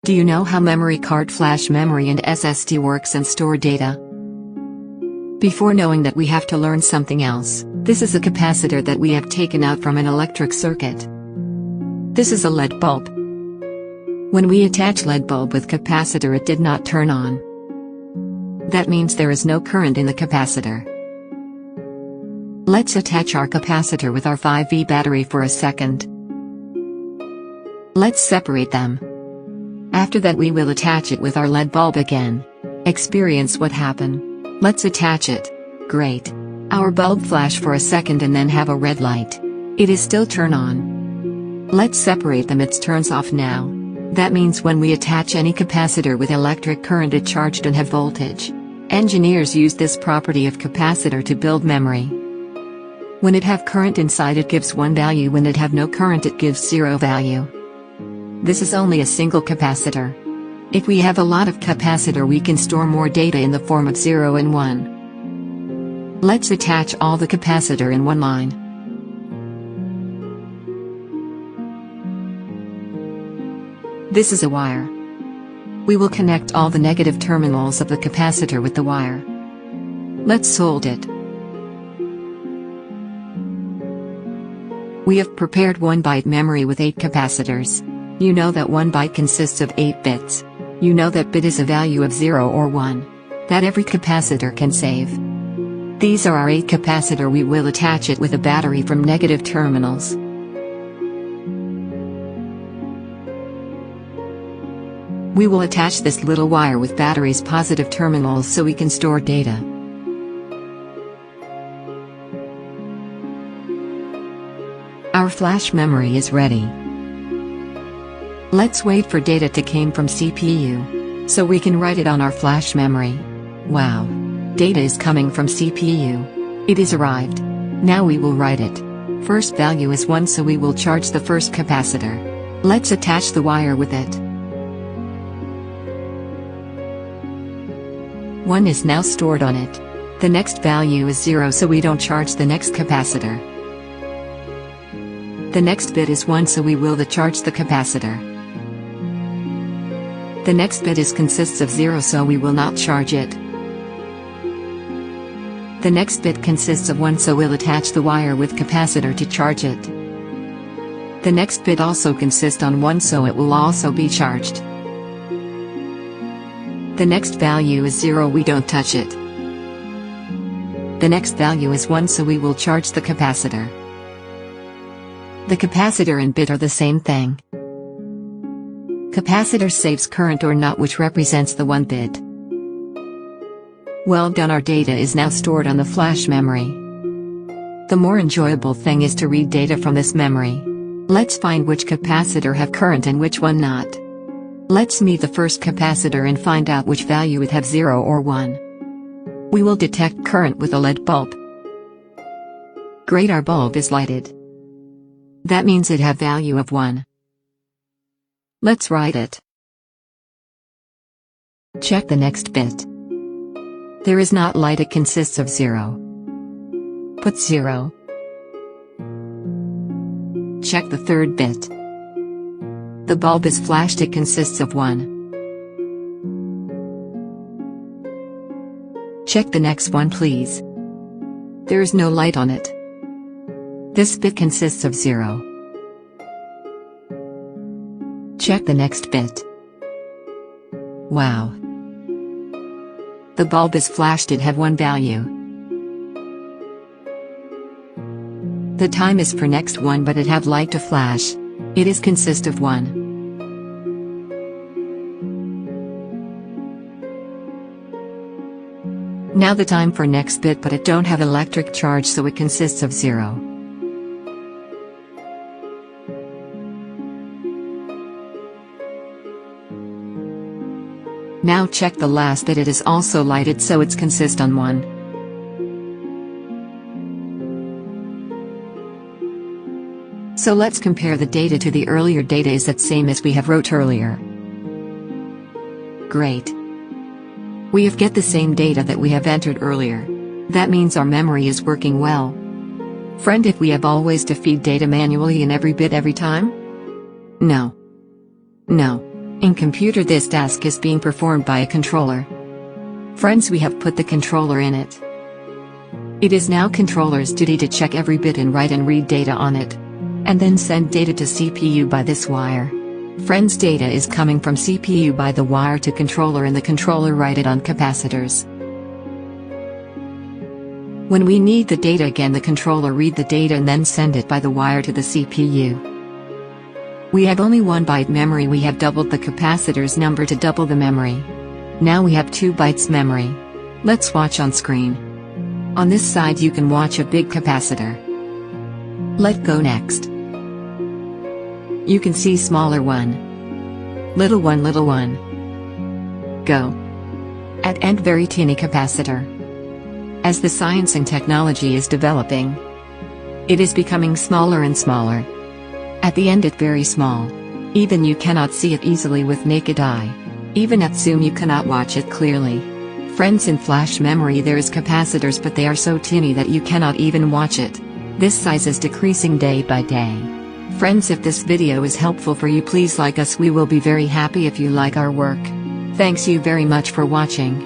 Do you know how memory card, flash memory and SSD works and store data? Before knowing that, we have to learn something else. This is a capacitor that we have taken out from an electric circuit. This is a LED bulb. When we attach LED bulb with capacitor, it did not turn on. That means there is no current in the capacitor. Let's attach our capacitor with our 5V battery for a second. Let's separate them. After that, we will attach it with our LED bulb again. Experience what happened. Let's attach it. Great. Our bulb flash for a second and then have a red light. It is still turn on. Let's separate them. It turns off now. That means when we attach any capacitor with electric current, it charged and have voltage. Engineers use this property of capacitor to build memory. When it have current inside, it gives 1 value. When it have no current, it gives 0 value. This is only a single capacitor. If we have a lot of capacitor, we can store more data in the form of 0 and 1. Let's attach all the capacitor in one line. This is a wire. We will connect all the negative terminals of the capacitor with the wire. Let's solder it. We have prepared 1 byte memory with 8 capacitors. You know that 1 byte consists of 8 bits. You know that bit is a value of 0 or 1. That every capacitor can save. These are our 8 capacitor. We will attach it with a battery from negative terminals. We will attach this little wire with batteries positive terminals so we can store data. Our flash memory is ready. Let's wait for data to come from CPU, so we can write it on our flash memory. Wow! Data is coming from CPU. It is arrived. Now we will write it. First value is 1, so we will charge the first capacitor. Let's attach the wire with it. 1 is now stored on it. The next value is 0, so we don't charge the next capacitor. The next bit is 1, so we will charge the capacitor. The next bit consists of 0, so we will not charge it. The next bit consists of 1, so we'll attach the wire with capacitor to charge it. The next bit also consists on 1, so it will also be charged. The next value is 0, we don't touch it. The next value is 1, so we will charge the capacitor. The capacitor and bit are the same thing. Capacitor saves current or not, which represents the 1 bit. Well done, our data is now stored on the flash memory. The more enjoyable thing is to read data from this memory. Let's find which capacitor have current and which one not. Let's meet the first capacitor and find out which value it have 0 or 1. We will detect current with a LED bulb. Great, our bulb is lighted. That means it have value of 1. Let's write it. Check the next bit. There is not light, it consists of 0. Put 0. Check the third bit. The bulb is flashed, it consists of 1. Check the next one, please. There is no light on it. This bit consists of 0. Check the next bit. Wow! The bulb is flashed, it have 1 value. The time is for next one, but it have light to flash. It is consist of 1. Now the time for next bit, but it don't have electric charge, so it consists of 0. Now check the last bit, it is also lighted, so it's consist on 1. So let's compare the data to the earlier data. Is that same as we have wrote earlier? Great. We have get the same data that we have entered earlier. That means our memory is working well. Friend, if we have always to feed data manually in every bit every time? No. No. In computer, this task is being performed by a controller. Friends, we have put the controller in it. It is now controller's duty to check every bit and write and read data on it, and then send data to CPU by this wire. Friends, data is coming from CPU by the wire to controller, and the controller write it on capacitors. When we need the data again, the controller read the data and then send it by the wire to the CPU. We have only 1 byte memory. We have doubled the capacitor's number to double the memory. Now we have 2 bytes memory. Let's watch on screen. On this side you can watch a big capacitor. Let go next. You can see smaller one. Little one, little one. Go. At end, very teeny capacitor. As the science and technology is developing, it is becoming smaller and smaller. At the end, it very small. Even you cannot see it easily with naked eye. Even at zoom you cannot watch it clearly. Friends, in flash memory there is capacitors, but they are so teeny that you cannot even watch it. This size is decreasing day by day. Friends, if this video is helpful for you, please like us. We will be very happy if you like our work. Thanks you very much for watching.